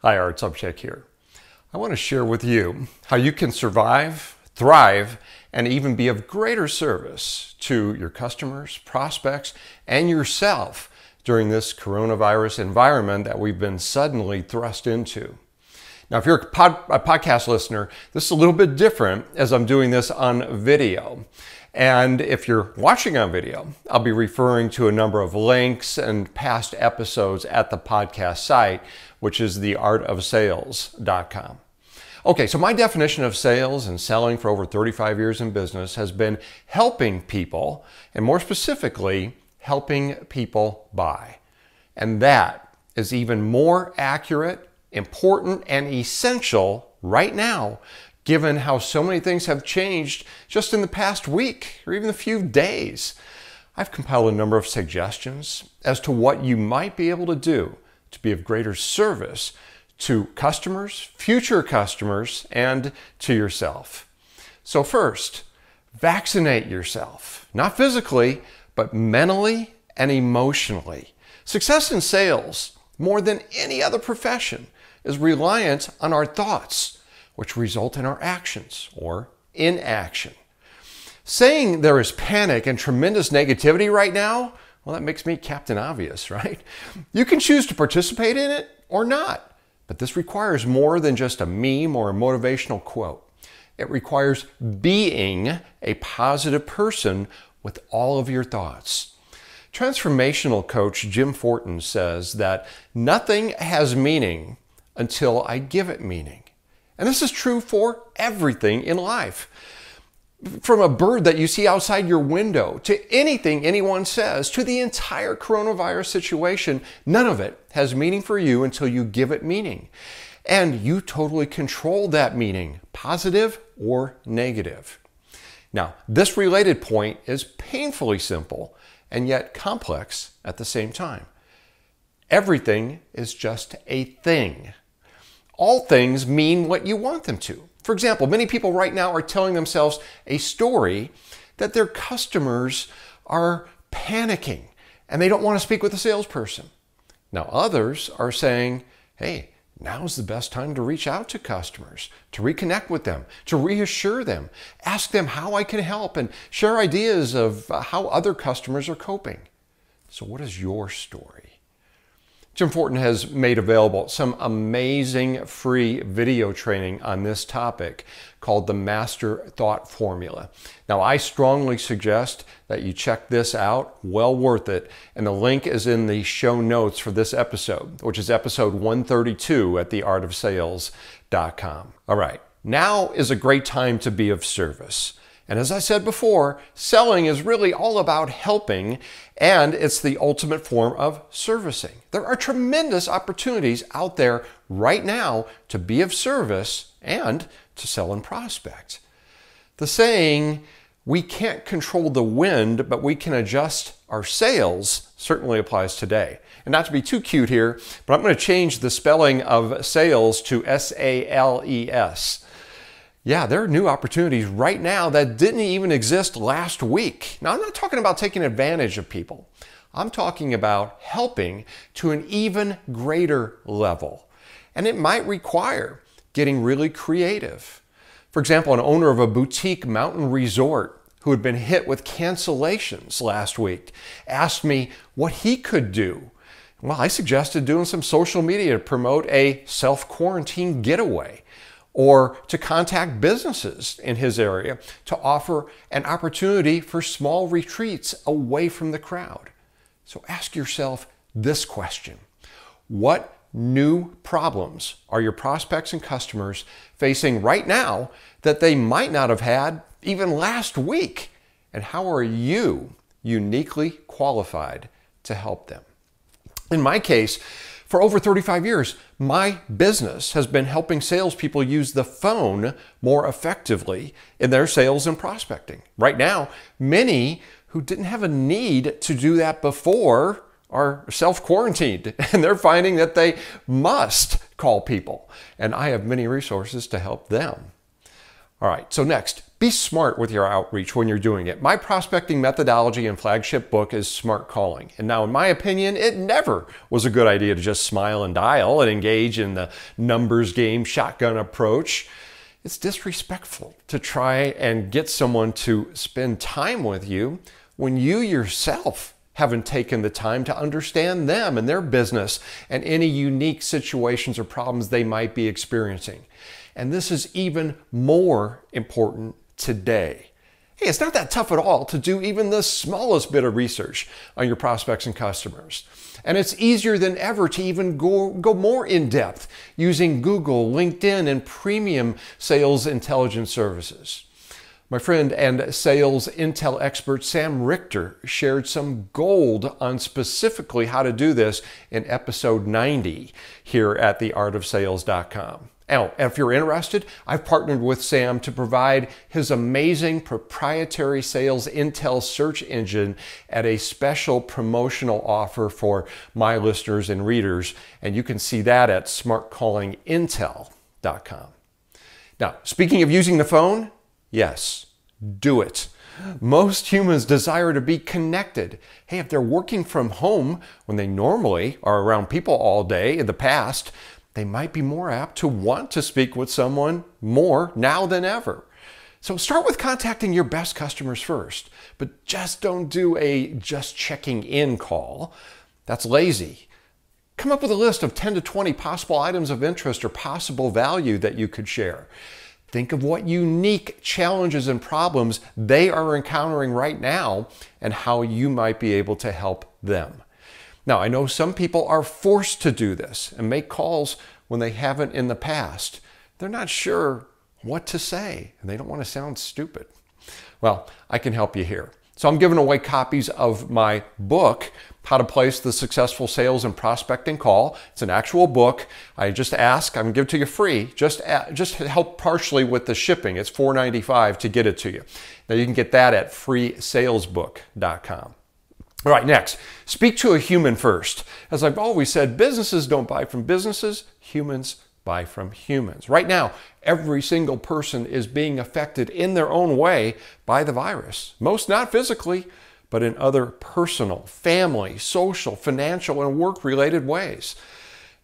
Hi, Art Sobczak here. I want to share with you how you can survive, thrive, and even be of greater service to your customers, prospects, and yourself during this coronavirus environment that we've been suddenly thrust into. Now, if you're a podcast listener, this is a little bit different as I'm doing this on video. And if you're watching on video, I'll be referring to a number of links and past episodes at the podcast site, which is theartofsales.com. Okay, so my definition of sales and selling for over 35 years in business has been helping people, and more specifically, helping people buy. And that is even more accurate, important, and essential right now, given how so many things have changed just in the past week or even a few days. I've compiled a number of suggestions as to what you might be able to do to be of greater service to customers, future customers, and to yourself. So first, vaccinate yourself, not physically, but mentally and emotionally. Success in sales, more than any other profession, is reliant on our thoughts, which result in our actions or inaction. Saying there is panic and tremendous negativity right now, well, that makes me Captain Obvious, right? You can choose to participate in it or not, but this requires more than just a meme or a motivational quote. It requires being a positive person with all of your thoughts. Transformational coach Jim Fortin says that nothing has meaning until I give it meaning. And this is true for everything in life. From a bird that you see outside your window, to anything anyone says, to the entire coronavirus situation, none of it has meaning for you until you give it meaning. And you totally control that meaning, positive or negative. Now, this related point is painfully simple and yet complex at the same time. Everything is just a thing. All things mean what you want them to. For example, many people right now are telling themselves a story that their customers are panicking and they don't want to speak with a salesperson. Now others are saying, hey, now's the best time to reach out to customers, to reconnect with them, to reassure them, ask them how I can help, and share ideas of how other customers are coping. So what is your story? Jim Fortin has made available some amazing free video training on this topic called the Master Thought Formula. Now, I strongly suggest that you check this out, well worth it, and the link is in the show notes for this episode, which is episode 132 at theartofsales.com. All right, now is a great time to be of service. And as I said before, selling is really all about helping, and it's the ultimate form of servicing. There are tremendous opportunities out there right now to be of service and to sell and prospect. The saying, we can't control the wind, but we can adjust our sails, certainly applies today. And not to be too cute here, but I'm going to change the spelling of sales to S-A-L-E-S. Yeah, there are new opportunities right now that didn't even exist last week. Now, I'm not talking about taking advantage of people. I'm talking about helping to an even greater level. And it might require getting really creative. For example, an owner of a boutique mountain resort who had been hit with cancellations last week asked me what he could do. Well, I suggested doing some social media to promote a self-quarantine getaway, or to contact businesses in his area to offer an opportunity for small retreats away from the crowd. So ask yourself this question: what new problems are your prospects and customers facing right now that they might not have had even last week? And how are you uniquely qualified to help them? In my case, for over 35 years, my business has been helping salespeople use the phone more effectively in their sales and prospecting. Right now, many who didn't have a need to do that before are self-quarantined, and they're finding that they must call people. And I have many resources to help them. All right, so next, be smart with your outreach when you're doing it. My prospecting methodology and flagship book is Smart Calling. And now, in my opinion, it never was a good idea to just smile and dial and engage in the numbers game shotgun approach. It's disrespectful to try and get someone to spend time with you when you yourself haven't taken the time to understand them and their business and any unique situations or problems they might be experiencing. And this is even more important today. Hey, it's not that tough at all to do even the smallest bit of research on your prospects and customers. And it's easier than ever to even go more in depth using Google, LinkedIn, and premium sales intelligence services. My friend and sales intel expert Sam Richter shared some gold on specifically how to do this in episode 90 here at theartofsales.com. Now, if you're interested, I've partnered with Sam to provide his amazing proprietary sales intel search engine at a special promotional offer for my listeners and readers, and you can see that at smartcallingintel.com. Now, speaking of using the phone, yes, do it. Most humans desire to be connected. Hey, if they're working from home when they normally are around people all day in the past, they might be more apt to want to speak with someone more now than ever. So start with contacting your best customers first, but just don't do a just checking in call. That's lazy. Come up with a list of 10 to 20 possible items of interest or possible value that you could share. Think of what unique challenges and problems they are encountering right now and how you might be able to help them. Now, I know some people are forced to do this and make calls when they haven't in the past. They're not sure what to say and they don't want to sound stupid. Well, I can help you here. So I'm giving away copies of my book, How to Place the Successful Sales and Prospecting Call. It's an actual book. I just ask, I'm going to give it to you free, just help partially with the shipping. It's $4.95 to get it to you. Now you can get that at freesalesbook.com. All right, next, speak to a human first. As I've always said, businesses don't buy from businesses, humans buy from humans. Right now, every single person is being affected in their own way by the virus. Most not physically, but in other personal, family, social, financial, and work-related ways.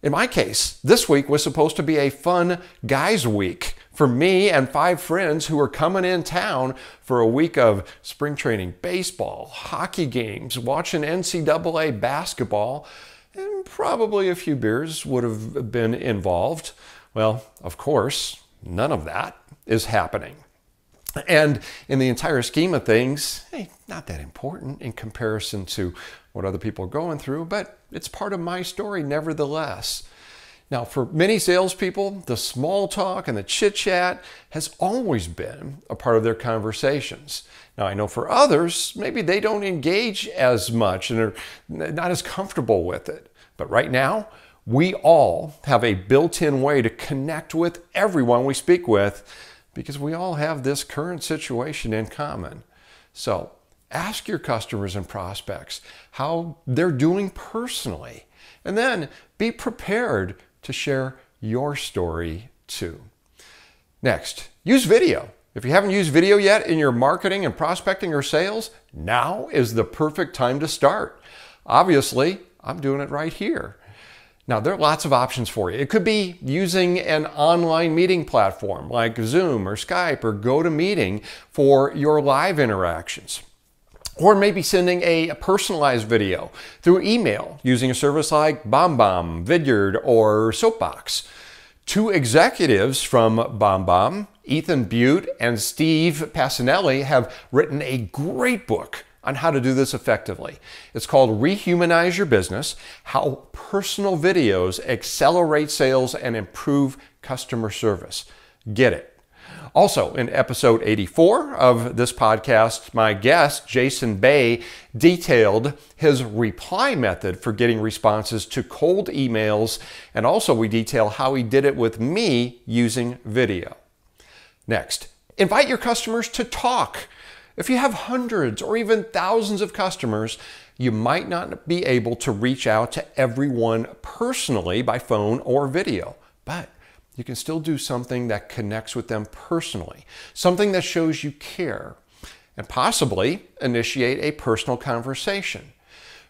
In my case, this week was supposed to be a fun guys' week for me and 5 friends who are coming in town for a week of spring training baseball, hockey games, watching NCAA basketball, and probably a few beers would have been involved. Well, of course, none of that is happening. And in the entire scheme of things, hey, not that important in comparison to what other people are going through, but it's part of my story nevertheless. Now, for many salespeople, the small talk and the chit-chat has always been a part of their conversations. Now, I know for others, maybe they don't engage as much and are not as comfortable with it. But right now, we all have a built-in way to connect with everyone we speak with because we all have this current situation in common. So, ask your customers and prospects how they're doing personally, and then be prepared to share your story too. Next, use video. If you haven't used video yet in your marketing and prospecting or sales, now is the perfect time to start. Obviously, I'm doing it right here. Now, there are lots of options for you. It could be using an online meeting platform like Zoom or Skype or GoToMeeting for your live interactions. Or maybe sending a personalized video through email using a service like BombBomb, Vidyard, or Soapbox. 2 executives from BombBomb, Ethan Butte and Steve Passanelli, have written a great book on how to do this effectively. It's called Rehumanize Your Business: How Personal Videos Accelerate Sales and Improve Customer Service. Get it. Also, in episode 84 of this podcast, my guest, Jason Bay, detailed his reply method for getting responses to cold emails, and also we detail how he did it with me using video. Next, invite your customers to talk. If you have hundreds or even thousands of customers, you might not be able to reach out to everyone personally by phone or video, but you can still do something that connects with them personally, something that shows you care, and possibly initiate a personal conversation.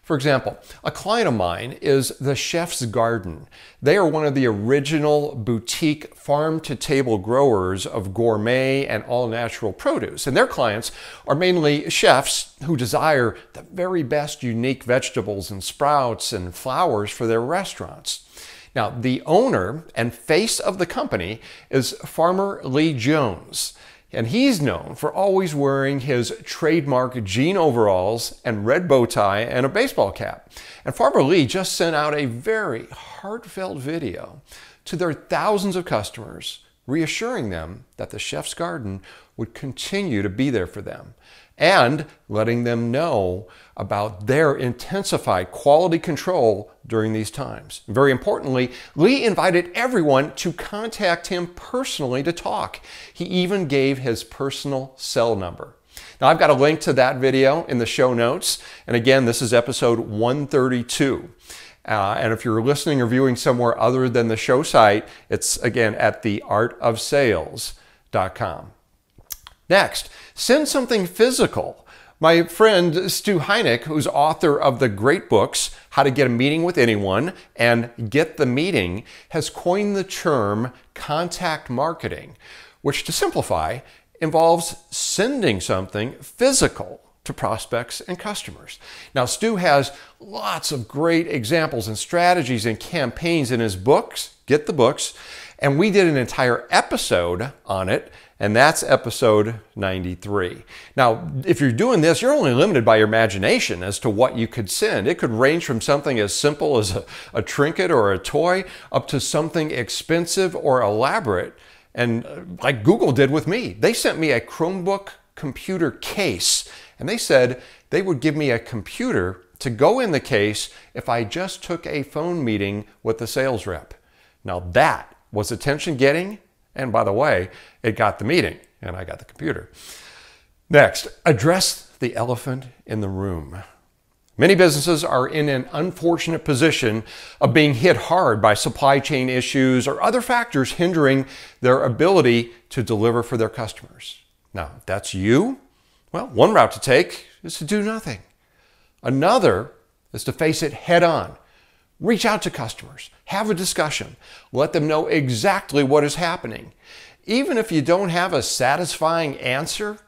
For example, a client of mine is The Chef's Garden. They are one of the original boutique farm-to-table growers of gourmet and all-natural produce. And their clients are mainly chefs who desire the very best unique vegetables and sprouts and flowers for their restaurants. Now, the owner and face of the company is Farmer Lee Jones. And he's known for always wearing his trademark jean overalls and red bow tie and a baseball cap. And Farmer Lee just sent out a very heartfelt video to their thousands of customers, reassuring them that the Chef's Garden would continue to be there for them and letting them know about their intensified quality control during these times. Very importantly, Lee invited everyone to contact him personally to talk. He even gave his personal cell number. Now, I've got a link to that video in the show notes. And again, this is episode 132. And if you're listening or viewing somewhere other than the show site, it's again at theartofsales.com. Next, send something physical. My friend Stu Heineck, who's author of the great books, How to Get a Meeting with Anyone and Get the Meeting, has coined the term contact marketing, which, to simplify, involves sending something physical to prospects and customers. Now, Stu has lots of great examples and strategies and campaigns in his books, Get the Books, and we did an entire episode on it, and that's episode 93. Now, if you're doing this, you're only limited by your imagination as to what you could send. It could range from something as simple as a trinket or a toy up to something expensive or elaborate. And like Google did with me, they sent me a Chromebook computer case, and they said they would give me a computer to go in the case if I just took a phone meeting with the sales rep. Now that was attention getting. And by the way, it got the meeting and I got the computer. Next, address the elephant in the room. Many businesses are in an unfortunate position of being hit hard by supply chain issues or other factors hindering their ability to deliver for their customers. Now, if that's you, well, one route to take is to do nothing. Another is to face it head on. Reach out to customers, have a discussion, let them know exactly what is happening. Even if you don't have a satisfying answer,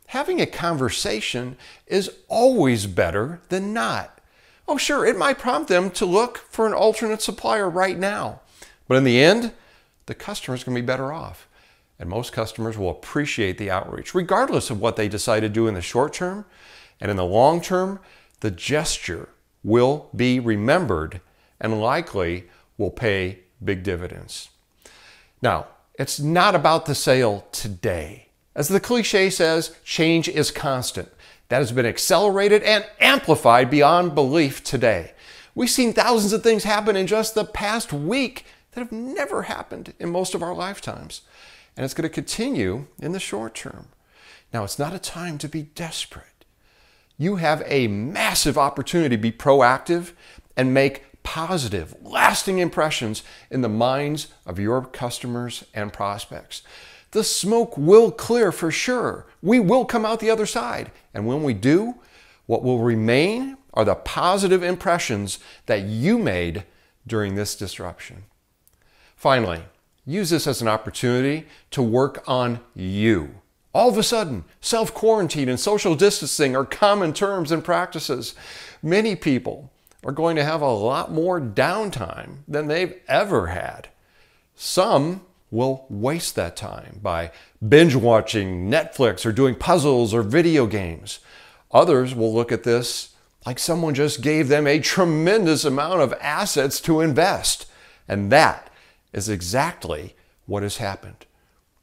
having a conversation is always better than not. Oh, sure, it might prompt them to look for an alternate supplier right now, but in the end, the customer is going to be better off. And most customers will appreciate the outreach, regardless of what they decide to do in the short term. And in the long term, the gesture will be remembered and likely will pay big dividends. Now, it's not about the sale today. As the cliche says, change is constant. That has been accelerated and amplified beyond belief today. We've seen thousands of things happen in just the past week that have never happened in most of our lifetimes. And it's going to continue in the short term. Now, it's not a time to be desperate. You have a massive opportunity to be proactive and make positive, lasting impressions in the minds of your customers and prospects. The smoke will clear for sure. We will come out the other side. And when we do, what will remain are the positive impressions that you made during this disruption. Finally, use this as an opportunity to work on you. All of a sudden, self-quarantine and social distancing are common terms and practices. Many people are going to have a lot more downtime than they've ever had. Some will waste that time by binge watching Netflix or doing puzzles or video games. Others will look at this like someone just gave them a tremendous amount of assets to invest. And that is exactly what has happened.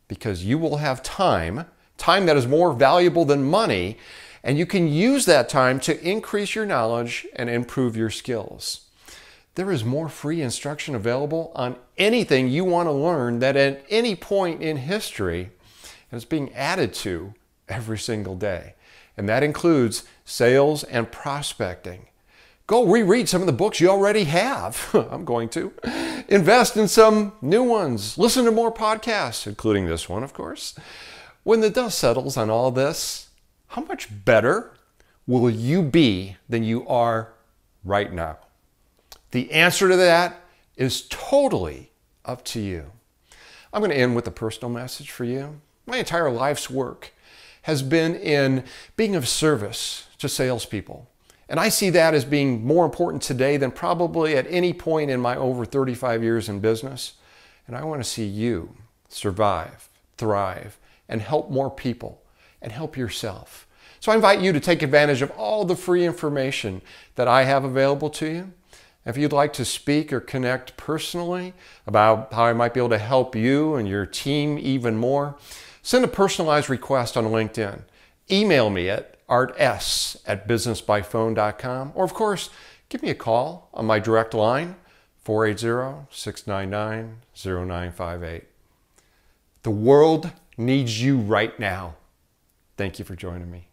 Because you will have time that is more valuable than money, and you can use that time to increase your knowledge and improve your skills. There is more free instruction available on anything you want to learn than at any point in history, and it's being added to every single day. And that includes sales and prospecting, Go reread some of the books you already have. I'm going to. Invest in some new ones. Listen to more podcasts, including this one, of course. When the dust settles on all this, how much better will you be than you are right now? The answer to that is totally up to you. I'm going to end with a personal message for you. My entire life's work has been in being of service to salespeople. And I see that as being more important today than probably at any point in my over 35 years in business. And I want to see you survive, thrive, and help more people and help yourself. So I invite you to take advantage of all the free information that I have available to you. If you'd like to speak or connect personally about how I might be able to help you and your team even more, send a personalized request on LinkedIn. Email me at arts@businessbyphone.com, or of course, give me a call on my direct line, 480-699-0958. The world needs you right now. Thank you for joining me.